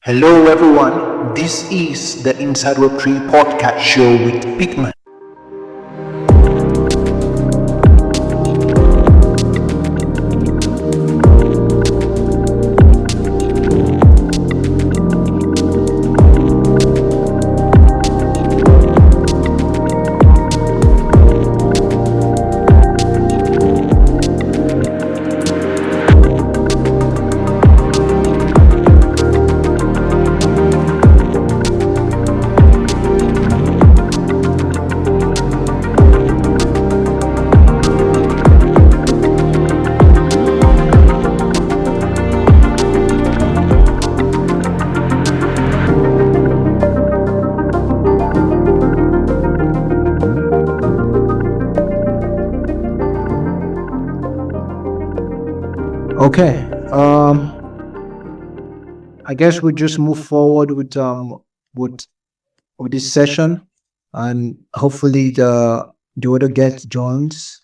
Hello everyone, this is the Inside Web3 podcast show with Peakman. Okay, I guess we just move forward with with this session, and hopefully the other guest joins.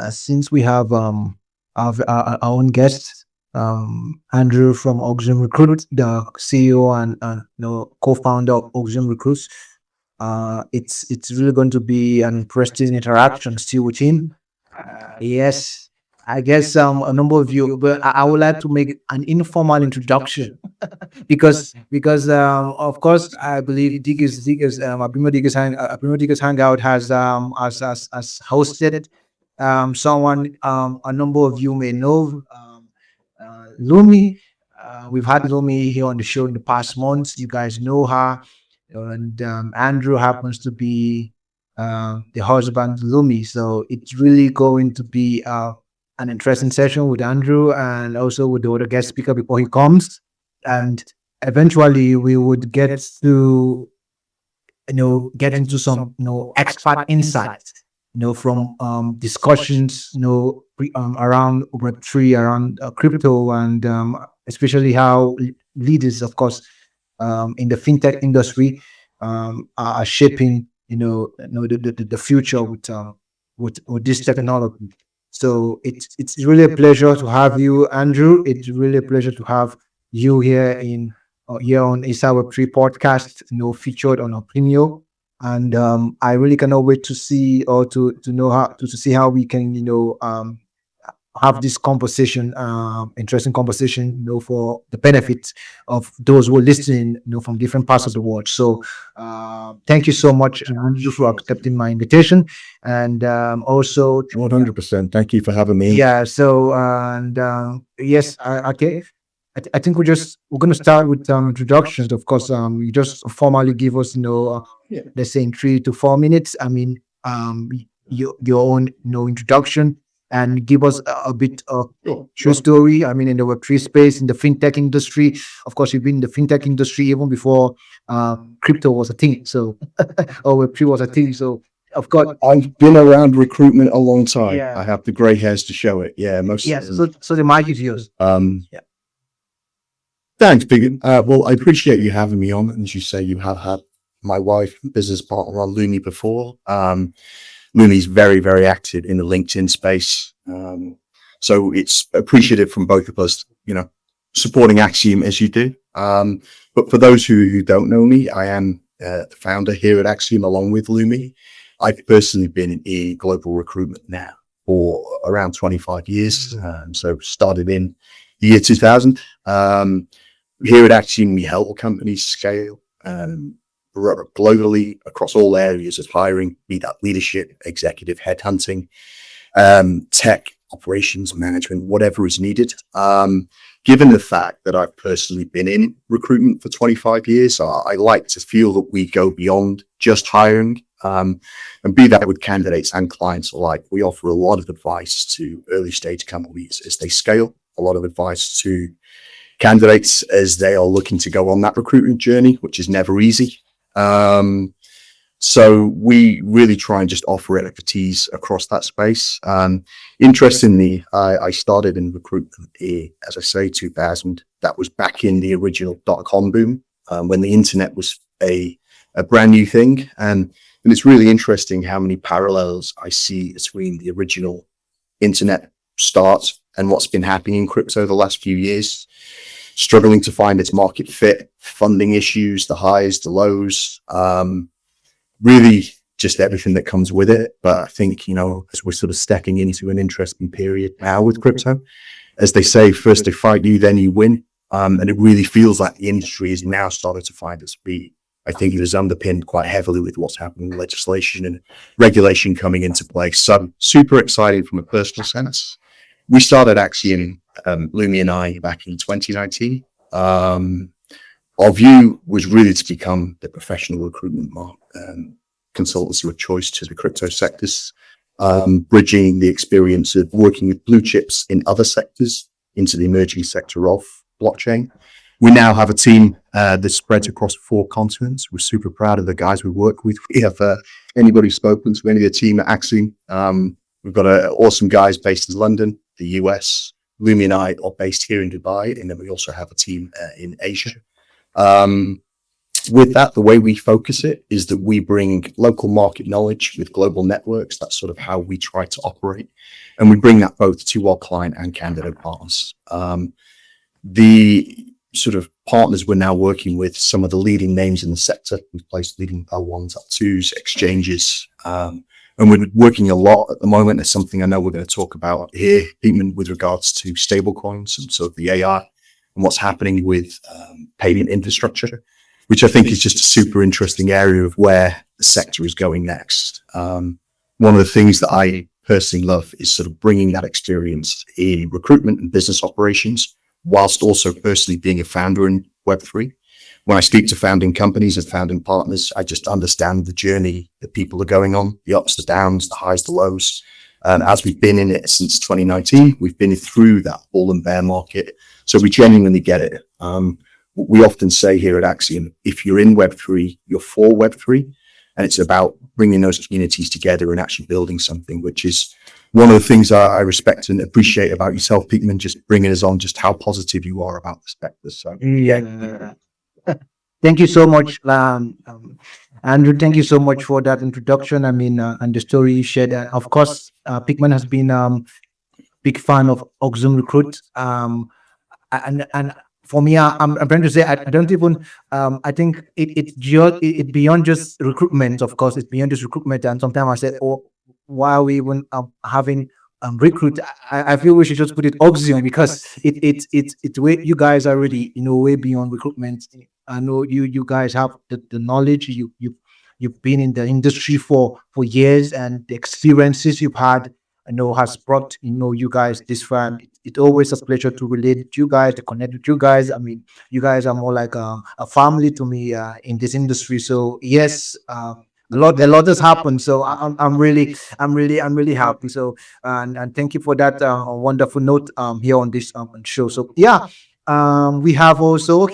Since we have our own guest, Andrew from Oxygen Recruit, the CEO and co-founder of Oxygen Recruits. It's really going to be an interesting interaction still with him. Yes, I guess a number of you, but I would like to make an informal introduction because of course I believe Digger's Apraemio Digger's Hangout has hosted someone a number of you may know, Lumi. We've had Lumi here on the show in the past months. You guys know her, and Andrew happens to be the husband to Lumi. So it's really going to be an interesting session with Andrew and also with the other guest speaker before he comes. And eventually we would get to get into some expert insights from discussions around Web3, around crypto, and especially how leaders, of course, in the fintech industry are shaping the future with this technology. So it's really a pleasure to have you, Andrew. It's really a pleasure to have you here on Isa Web3 podcast, featured on Apraemio. And I really cannot wait to see or to know how to see how we can have this conversation, interesting conversation, for the benefit of those who are listening, from different parts of the world. So thank you so much, Andrew, for accepting my invitation, and also 100%. Thank you for having me. yeah. So and yes, okay. I think we're going to start with introductions. Of course, you just formally give us, Yeah. let's say in 3 to 4 minutes. I mean, your own, introduction, and give us a bit of Sure. true story. I mean, in the Web3 space, in the fintech industry. Of course, you've been in the fintech industry even before crypto was a thing. So, or Web3 was a thing. So, of course, I've been around recruitment a long time. yeah. I have the grey hairs to show it. Yeah, most. Yes. So the mic is yours. Yeah. Thanks, Big. Well, I appreciate you having me on. And as you say, you have had my wife, business partner on Lumi before. Lumi's very, very active in the LinkedIn space. So it's appreciative from both of us, supporting Axiom as you do. But for those who don't know me, I am the founder here at Axiom along with Lumi. I've personally been in global recruitment now for around 25 years. So started in the year 2000. Here at Axiom, we help companies scale globally across all areas of hiring, be that leadership, executive headhunting, tech, operations management, whatever is needed. Given the fact that I've personally been in recruitment for 25 years, I like to feel that we go beyond just hiring, and be that with candidates and clients alike. We offer a lot of advice to early stage companies as they scale, a lot of advice to candidates as they are looking to go on that recruitment journey, which is never easy. So we really try and just offer expertise across that space. Interestingly, I started in recruitment, as I say, 2000. That was back in the original .com boom, when the internet was a brand new thing. And it's really interesting how many parallels I see between the original internet start and what's been happening in crypto the last few years. struggling to find its market fit, funding issues, the highs, the lows, really just everything that comes with it. But I think, as we're sort of stepping into an interesting period now with crypto, as they say, first they fight you, then you win. And it really feels like the industry is now starting to find its feet. I think it is underpinned quite heavily with what's happening in legislation and regulation coming into play. So super excited from a personal sense. We started Axiom, Lumi and I, back in 2019. Our view was really to become the professional recruitment consultancy of choice to the crypto sectors, bridging the experience of working with blue chips in other sectors into the emerging sector of blockchain. We now have a team that spreads across 4 continents. We're super proud of the guys we work with. We have anybody spoken to any of the team at Axiom. We've got awesome guys based in London, the US. Lumi and I are based here in Dubai, and then we also have a team in Asia. With that, the way we focus it is that we bring local market knowledge with global networks. That's sort of how we try to operate. And we bring that both to our client and candidate partners. The sort of partners we're now working with, some of the leading names in the sector. We've placed leading L1s, L2s, exchanges. And we're working a lot at the moment. There's something I know we're going to talk about here, Peakman, with regards to stablecoins and sort of the AI and what's happening with payment infrastructure, which I think is just a super interesting area of where the sector is going next. One of the things that I personally love is sort of bringing that experience in recruitment and business operations, whilst also personally being a founder in Web3. When I speak to founding companies and founding partners, I just understand the journey that people are going on, the ups, the downs, the highs, the lows. And as we've been in it since 2019, we've been through that bull and bear market. So we genuinely get it. We often say here at Axiom, if you're in Web3, you're for Web3. And it's about bringing those communities together and actually building something, which is one of the things I respect and appreciate about yourself, Peakman, just bringing us on just how positive you are about the sector. So Yeah. Thank you so much, Andrew. Thank you so much for that introduction. I mean, and the story you shared. Of course, Pickman has been big fan of Oxum Recruit. And for me, I'm trying to say I don't even I think it beyond just recruitment. Of course, it's beyond just recruitment. And sometimes I said, oh, why are we even having recruit? I feel we should just put it Oxium because it's way you guys are really way beyond recruitment. I know you guys have the knowledge. You've been in the industry for years, and the experiences you've had has brought you guys this far. It's always a pleasure to relate with you guys, to connect with you guys. I mean, you guys are more like a family to me in this industry. So yes, a lot has happened. So I'm really happy. So and thank you for that wonderful note here on this show. So yeah. We have also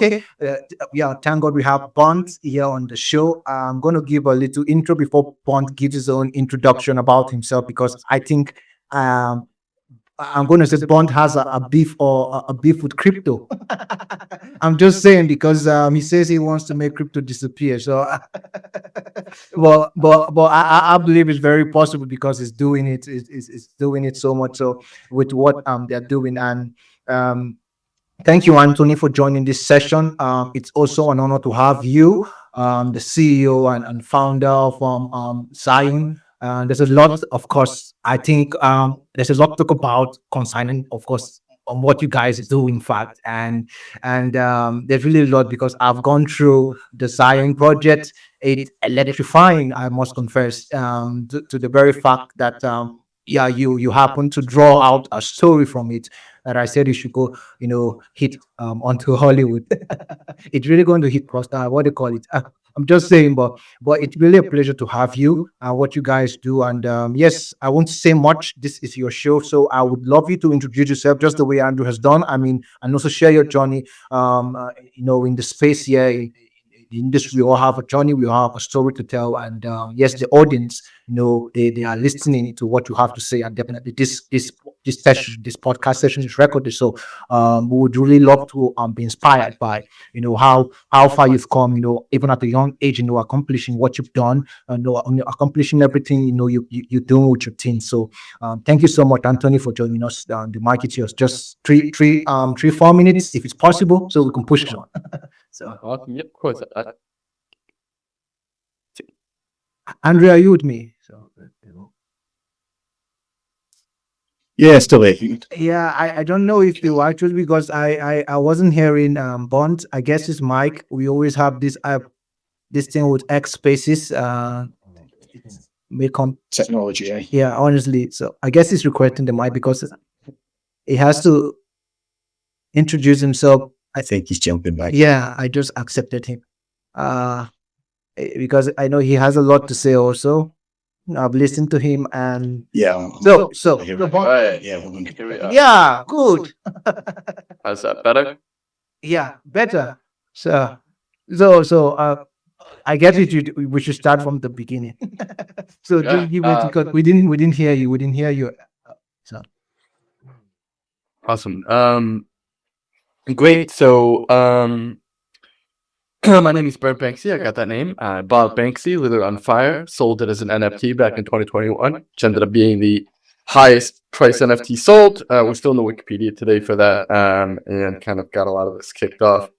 yeah, thank God we have Bond here on the show. I'm going to give a little intro before Bond gives his own introduction about himself, because I think um I'm going to say Bond has a beef or a beef with crypto. I'm just saying because he says he wants to make crypto disappear. So, but I believe it's very possible because it's doing it. It's doing it so much so with what they're doing. And um thank you, Anthony, for joining this session. It's also an honor to have you, the CEO and founder of Zion. There's a lot, of course. I think there's a lot to talk about concerning, of course, on what you guys do, in fact, and there's really a lot because I've gone through the Zion project. It's electrifying, I must confess, to the very fact that yeah, you happen to draw out a story from it that I said you should go, hit onto Hollywood. It's really going to hit cross what do you call it? I'm just saying, but it's really a pleasure to have you. What you guys do, and yes, I won't say much. This is your show, so I would love you to introduce yourself just the way Andrew has done. I mean, and also share your journey, in the space here, the industry. We all have a journey, we all have a story to tell, and yes, the audience, they are listening to what you have to say, and definitely this session, this podcast session is recorded. So we would really love to be inspired by how far you've come, even at a young age, accomplishing what you've done, accomplishing everything you're doing with your team. So thank you so much, Anthony, for joining us. The mic is yours. Just 4 minutes, if it's possible, so we can push it on. So, Awesome. Yep, of course. Andrea, are you with me? So, Yeah, still here. yeah, I don't know if you actually, because I wasn't hearing Bond. I guess it's Mike. We always have this thing with X spaces. May come. Technology, eh? Yeah, honestly. So I guess he's requesting the mic because he has to introduce himself. I think he's jumping back. Yeah, I just accepted him. Uh because I know he has a lot to say also. I've listened to him, and Yeah. so Right. Yeah. Here we are. yeah, good. How's that better? Yeah, better. So I guess we should start from the beginning. So Yeah, just give it, because we didn't hear you. We didn't hear you. So Awesome. Great. So, my name is Brent Banksy. I got that name. I bought Banksy, lit it on fire, sold it as an NFT back in 2021, which ended up being the highest price NFT sold. We're still in the Wikipedia today for that, and kind of got a lot of this kicked off.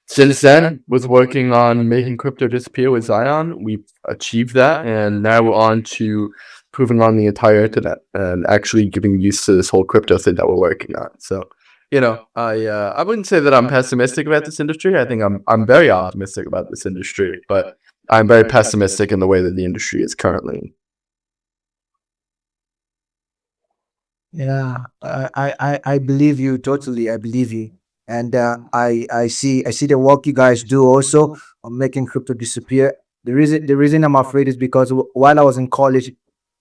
Since then, was working on making crypto disappear with Zion. We've achieved that, and now we're on to proving on the entire internet and actually giving use to this whole crypto thing that we're working on. So, I wouldn't say that I'm pessimistic about this industry. I think I'm very optimistic about this industry, but I'm very pessimistic in the way that the industry is currently. yeah, I believe you totally. I believe you, and I see the work you guys do also on making crypto disappear. The reason I'm afraid is because while I was in college,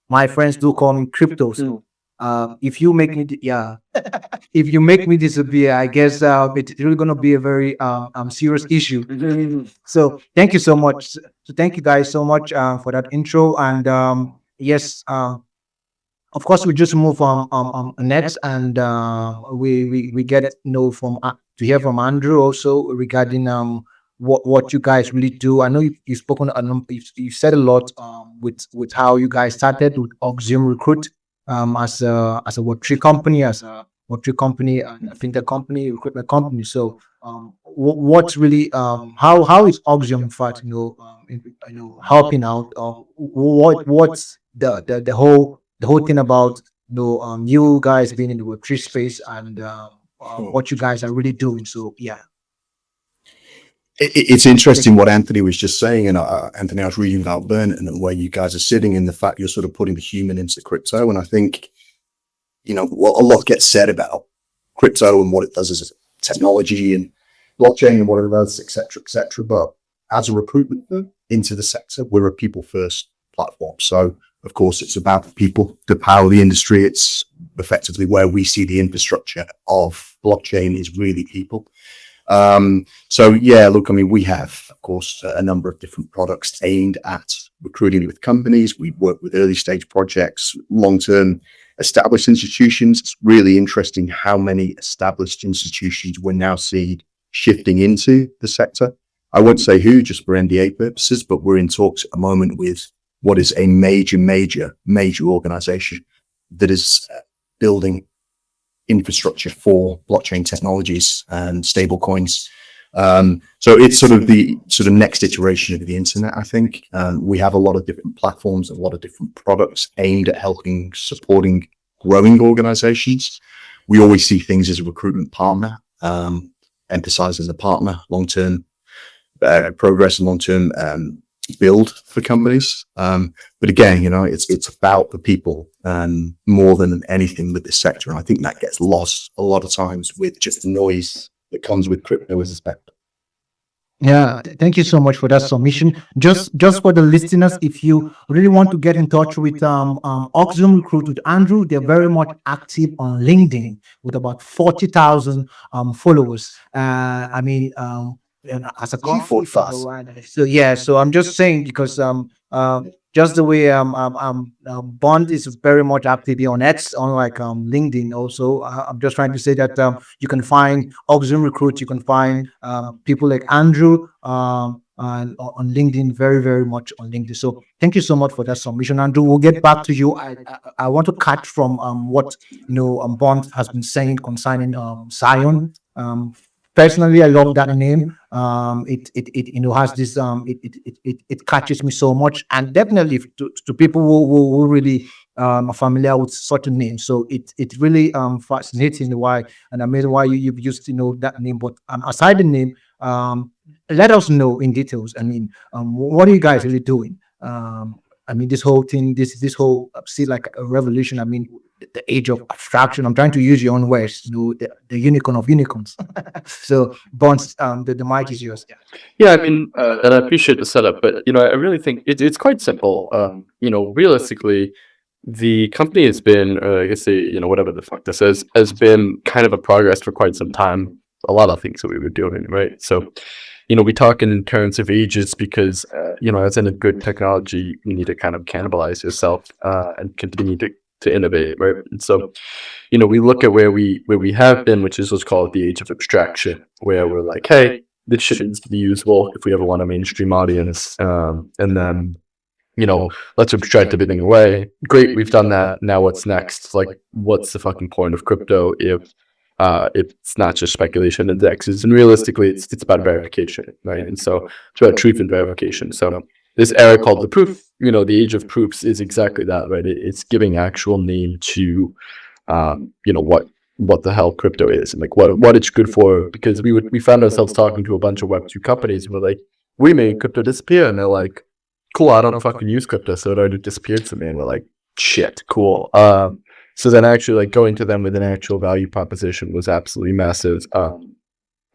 my friends do call me crypto. So if you make me, yeah, if you make me disappear, I guess it's really gonna be a very serious issue. So thank you so much. So thank you guys so much for that intro. And yes, of course, we just move on next, and we get from to hear from Andrew also regarding what you guys really do. I know you've spoken you said a lot with how you guys started with Oxium Recruit as a Web3 company, and a fintech company, recruitment company. So what's really how is Oxium, in fact, helping out? What's the whole thing about you guys being in the Web3 space, and what you guys are really doing. So yeah. It's interesting what Anthony was just saying, and Anthony, I was reading about Burnett and where you guys are sitting, in the fact you're sort of putting the human into crypto. And I think, what a lot gets said about crypto and what it does as a technology and blockchain and what it does, et cetera, et cetera. But as a recruitment firm into the sector, we're a people first platform. So of course, it's about the people to power the industry. It's effectively where we see the infrastructure of blockchain is really people. So yeah, look, I mean, we have, of course, a number of different products aimed at recruiting with companies. We work with early stage projects, long-term established institutions. It's really interesting how many established institutions we're now seeing shifting into the sector. I won't say who, just for NDA purposes, but we're in talks at the moment with what is a major organization that is building infrastructure for blockchain technologies and stable coins. So it's sort of the next iteration of the internet, I think. We have a lot of different platforms, a lot of different products aimed at helping, supporting growing organizations. We always see things as a recruitment partner, emphasizing the partner, long-term progress and long-term build for companies. But again, it's about the people more than anything with this sector. And I think that gets lost a lot of times with just the noise that comes with crypto as a spectrum. Yeah, thank you so much for that submission. Just for the listeners, if you really want to get in touch with Oxium Recruit with Andrew, they're very much active on LinkedIn with about 40,000 followers. I mean, as a coffee fast. So yeah, so I'm just saying because just the way Bond is very much active on X, on like LinkedIn also. I'm just trying to say that you can find Oxygen Recruit, you can find people like Andrew and on LinkedIn, very much on LinkedIn. So thank you so much for that submission, Andrew. We'll get back to you. I want to catch from what Bond has been saying concerning Zion. Um, Personally, I love that name. It has this it catches me so much, and definitely to people who really are familiar with such a name. So it really fascinating why and amazing why you've used that name. But aside the name, let us know in details. I mean, what are you guys really doing? I mean, this whole thing, this whole see like a revolution. I mean, the age of abstraction. I'm trying to use your own words. The unicorn of unicorns. So, Bonds, the mic is yours. Yeah, I mean, and I appreciate the setup, but I really think it's quite simple. Realistically, the company has been, I guess, whatever the fuck this is, has been kind of a progress for quite some time. A lot of things that we were doing, right? So, we talk in terms of ages because, as in a good technology, you need to kind of cannibalize yourself and continue to innovate, right? And so, we look at where we have been, which is what's called the age of abstraction, where we're like, hey, this shit needs to be usable if we ever want a mainstream audience, and then let's abstract everything away. Great, we've done that. Now what's next? Like, what's the fucking point of crypto if it's not just speculation indexes? And realistically, it's about verification, right? And so it's about truth and verification. So this era called the proof, the age of proofs is exactly that, right? It's giving actual name to, what the hell crypto is and like what it's good for. Because we found ourselves talking to a bunch of Web2 companies and we're like, we made crypto disappear, and they're like, cool, I don't fucking use crypto, so it already disappeared from me. And we're like, shit, cool. So then actually like going to them with an actual value proposition was absolutely massive.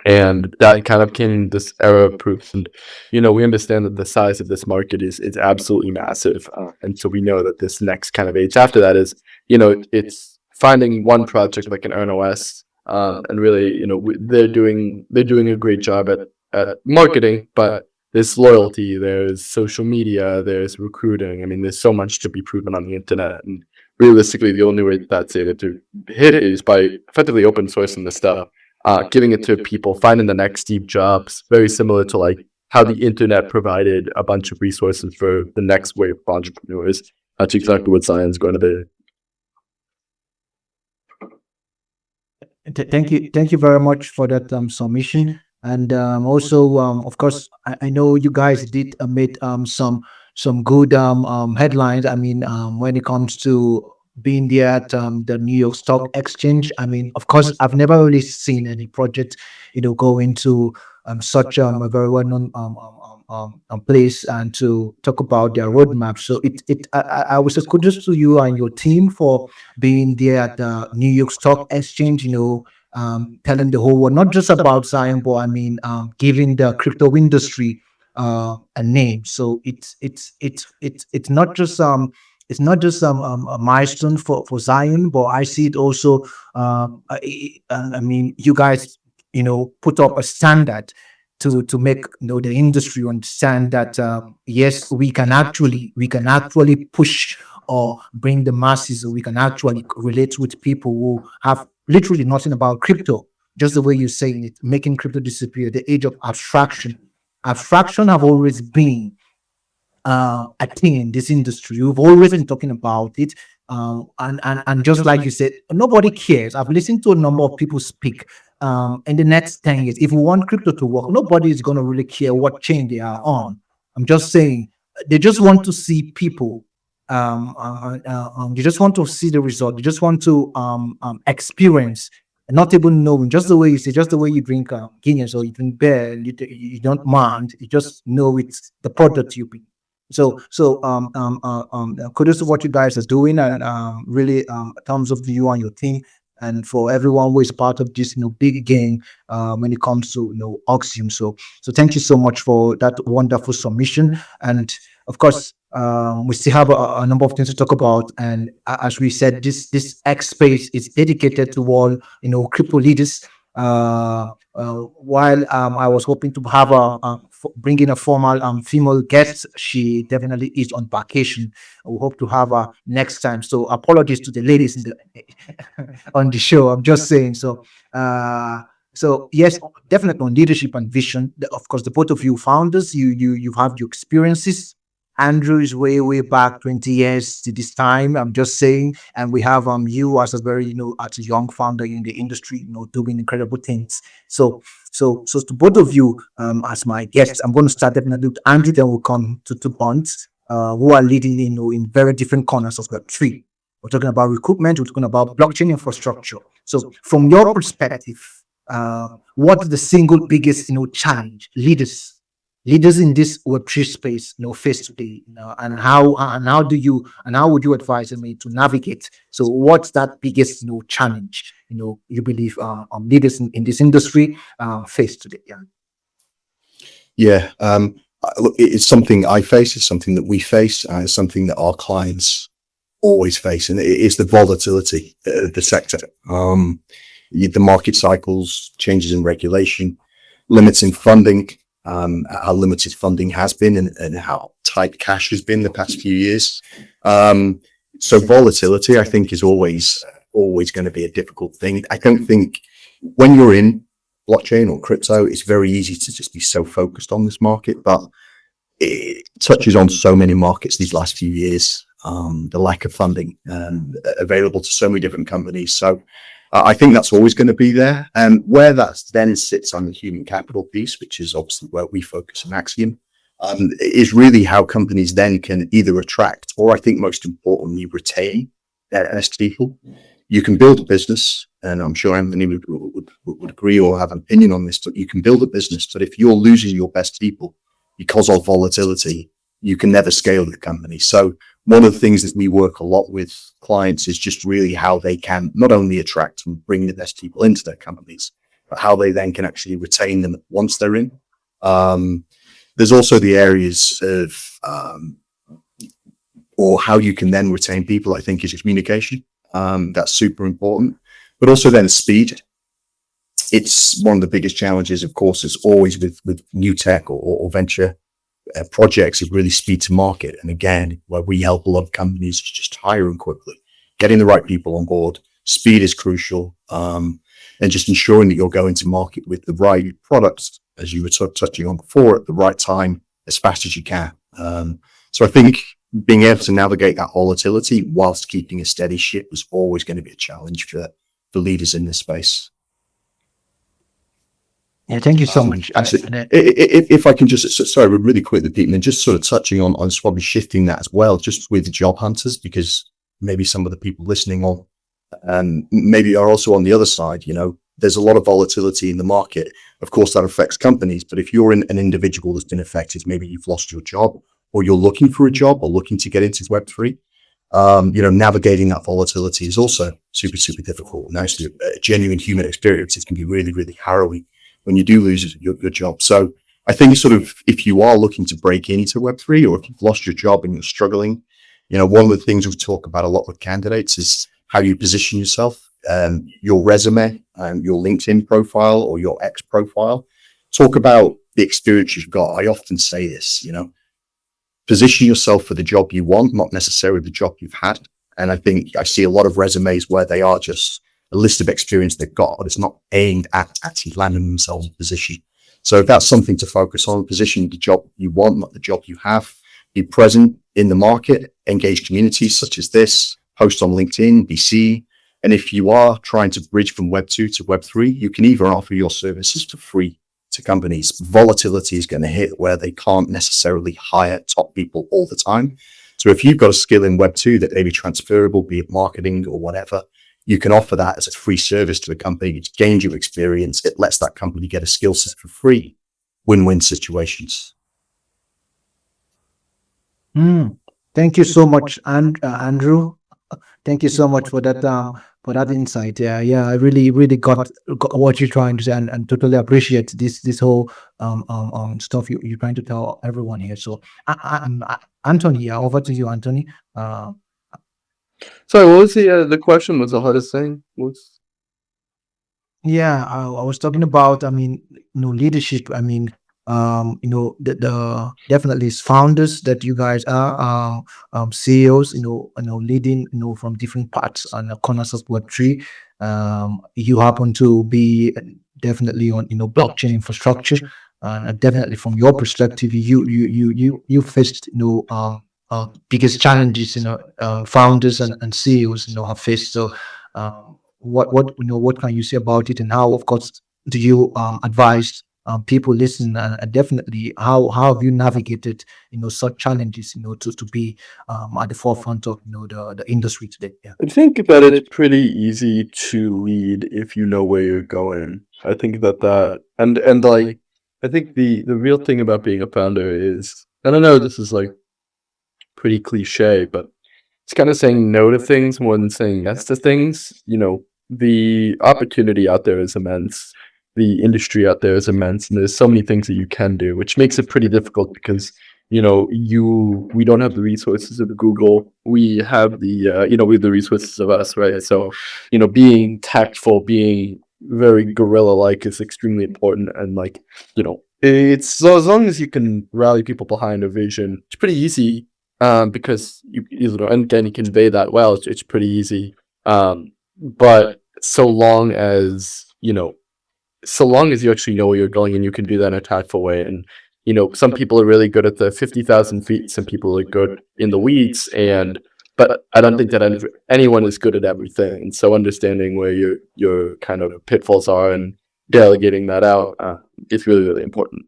And that kind of came this era of proofs. And, we understand that the size of this market is absolutely massive. And so we know that this next kind of age after that is, it's finding one project like an EarnOS, and really, they're doing a great job at marketing, but there's loyalty, there's social media, there's recruiting. I mean, there's so much to be proven on the internet. And realistically, the only way that's able to hit it is by effectively open sourcing the stuff, giving it to people, finding the next Steve Jobs, very similar to like how the internet provided a bunch of resources for the next wave of entrepreneurs. That's exactly what Zion's going to be. Thank you very much for that submission. And also, of course, I know you guys did made some good headlines. I mean, when it comes to being there at the New York Stock Exchange. I mean, of course, I've never really seen any project, go into such a very well known place and to talk about their roadmap. So I would say kudos to you and your team for being there at the New York Stock Exchange. Telling the whole world not just about Zion, but I mean, giving the crypto industry a name. So it's not just a milestone for Zion, but I see it also. I mean, you guys, put up a standard to make the industry understand that yes, we can actually push or bring the masses. We can actually relate with people who have literally nothing about crypto. Just the way you're saying it, making crypto disappear. The age of abstraction. Abstraction have always been a thing in this industry. We've always been talking about it. And just like you said, nobody cares. I've listened to a number of people speak in the next 10 years. If we want crypto to work, nobody is going to really care what chain they are on. I'm just saying, they just want to see people. They just want to see the result. They just want to experience, not even knowing. Just the way you say, just the way you drink Guinness or you drink beer, you don't mind. You just know it's the product you bring. So kudos to what you guys are doing, and really thumbs up to you and your team, and for everyone who is part of this big game when it comes to Oxium. So thank you so much for that wonderful submission, and of course we still have a number of things to talk about, and as we said, this X space is dedicated to all crypto leaders. While I was hoping to have bring in a formal female guest, she definitely is on vacation. We hope to have her next time. So apologies to the ladies in the on the show. I'm just saying. Uh, so yes, definitely on leadership and vision. Of course, the both of you founders, you have your experiences. Andrew is way back 20 years to this time. I'm just saying, and we have you as a very as a young founder in the industry, doing incredible things. So to both of you as my guests, I'm going to start definitely with Andrew, then we'll come to Bonds, who are leading in very different corners of Web3. We're talking about recruitment. We're talking about blockchain infrastructure. So, from your perspective, what's the single biggest challenge leaders in this Web3 space face today? And how would you advise them to navigate? So, what's that biggest challenge you believe leaders in this industry face today? Yeah. Yeah. Look, it's something I face. It's something that we face. It's something that our clients always face, and it is the volatility of the sector. The market cycles, changes in regulation, limits in funding, how limited funding has been, and how tight cash has been the past few years. So volatility, I think, is always going to be a difficult thing. I don't think when you're in blockchain or crypto, it's very easy to just be so focused on this market, but it touches on so many markets these last few years. The lack of funding available to so many different companies. So I think that's always going to be there. And where that then sits on the human capital piece, which is obviously where we focus in Axiom, is really how companies then can either attract or, I think most importantly, retain their best people. You can build a business, and I'm sure Anthony would agree or have an opinion on this, but you can build a business, but if you're losing your best people because of volatility, you can never scale the company. So one of the things that we work a lot with clients is just really how they can not only attract and bring the best people into their companies, but how they then can actually retain them once they're in. There's also the areas of, or how you can then retain people, I think, is communication. That's super important, but also then speed. It's one of the biggest challenges, of course, is always with new tech or venture projects, is really speed to market. And again, where we help a lot of companies is just hiring quickly, getting the right people on board. Speed is crucial, and just ensuring that you're going to market with the right products, as you were touching on before, at the right time, as fast as you can. So I think being able to navigate that volatility whilst keeping a steady ship was always going to be a challenge for leaders in this space. Yeah, thank you so much. If I can just, sorry, really quickly, Peakman, just sort of touching on probably shifting that as well, just with job hunters, because maybe some of the people listening on maybe are also on the other side. There's a lot of volatility in the market. Of course, that affects companies, but if you're an individual that's been affected, maybe you've lost your job, or you're looking for a job or looking to get into Web3, navigating that volatility is also super, super difficult. And actually, a genuine human experience, it can be really, really harrowing when you do lose your job. So I think sort of if you are looking to break into Web3, or if you've lost your job and you're struggling, one of the things we talk about a lot with candidates is how you position yourself, your resume, your LinkedIn profile or your X profile. Talk about the experience you've got. I often say this, position yourself for the job you want, not necessarily the job you've had. And I think I see a lot of resumes where they are just a list of experience they've got, but it's not aimed at actually landing themselves in a position. So if that's something to focus on, position the job you want, not the job you have. Be present in the market, engage communities such as this, post on LinkedIn, be seen. And if you are trying to bridge from Web 2 to Web 3, you can even offer your services for free to companies. Volatility is going to hit where they can't necessarily hire top people all the time. So if you've got a skill in Web 2 that may be transferable, be it marketing or whatever, you can offer that as a free service to the company. It gains you experience. It lets that company get a skill set for free. Win-win situations. Thank you so much, Andrew. Thank you so much for that insight. Yeah, I really got what you're trying to say, and totally appreciate this whole stuff you're trying to tell everyone here. So, Anthony, over to you, Anthony. Sorry, what was the question? Was the hardest thing? Yeah, I was talking about, leadership. Definitely as founders that you guys are, CEOs, leading, from different parts and corners of Web3. You happen to be definitely on, blockchain infrastructure, and definitely from your perspective, you faced, biggest challenges, founders and CEOs, have faced. So, what can you say about it, and how, of course, do you advise people listen, and definitely how have you navigated, such challenges, to be at the forefront of, the industry today? Yeah. I think that it's pretty easy to lead if you know where you're going. I think that and like I think the real thing about being a founder is, and I know this is like pretty cliche, but it's kind of saying no to things more than saying yes to things. The opportunity out there is immense. The industry out there is immense, and there's so many things that you can do, which makes it pretty difficult because we don't have the resources of Google. We have we have the resources of us, right? So, being tactful, being very guerrilla like is extremely important, and it's so as long as you can rally people behind a vision, it's pretty easy because and can you convey that well, it's pretty easy. But so long as you actually know where you're going and you can do that in a tactful way, and some people are really good at the 50,000 feet, some people are good in the weeds, but I don't think that anyone is good at everything. And so understanding where your kind of pitfalls are and delegating that out is really really important.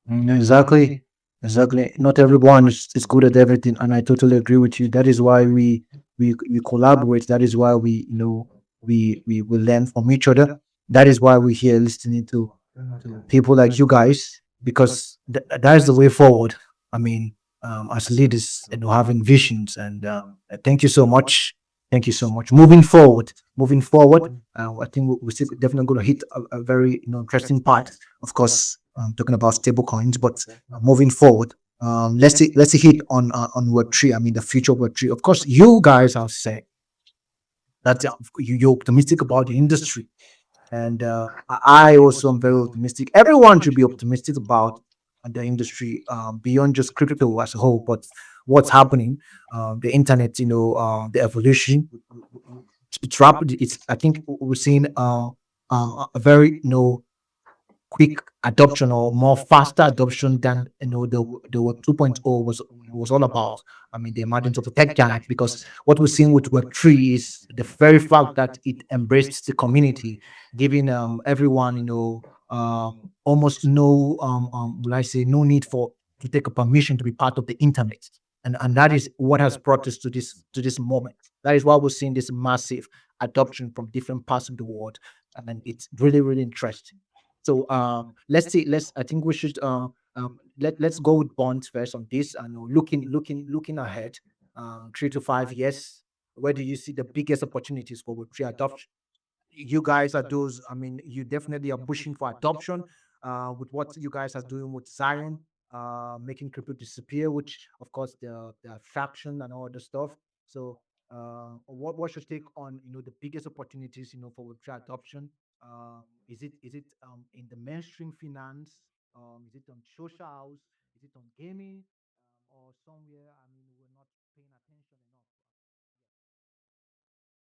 Exactly. Exactly. Not everyone is good at everything, and I totally agree with you. That is why we collaborate. That is why we learn from each other. That is why we're here listening to people like you guys, because that is the way forward. I mean, as leaders, having visions, and thank you so much. Thank you so much. Moving forward, I think we're still definitely going to hit a very, interesting part, of course, talking about stable coins, but moving forward, let's see hit on Web3. I mean, the future of Web3. Of course, you guys are saying that you're optimistic about the industry, and I also am very optimistic. Everyone should be optimistic about the industry, beyond just crypto as a whole, but what's happening, the internet, the evolution. It's rapid. It's I think we're seeing a very, quick adoption, or more faster adoption than, the Web 2.0 was all about. I mean, the emergence of the tech giant, because what we're seeing with Web 3 is the very fact that it embraced the community, giving everyone, almost no, will I say, no need for to take a permission to be part of the internet. And that is what has brought us to this moment. That is why we're seeing this massive adoption from different parts of the world, and it's really really interesting. So let's see. I think we should let's go with bonds first on this, and looking ahead, 3 to 5 years. Where do you see the biggest opportunities for Web3 adoption? You guys are those. I mean, you definitely are pushing for adoption. With what you guys are doing with Zion, making crypto disappear, which of course the faction and all the stuff. So, what's your take on, the biggest opportunities, for Web3 adoption? Is it in the mainstream finance? Is it on socials? Is it on gaming? Or somewhere? I mean, we're not paying attention enough.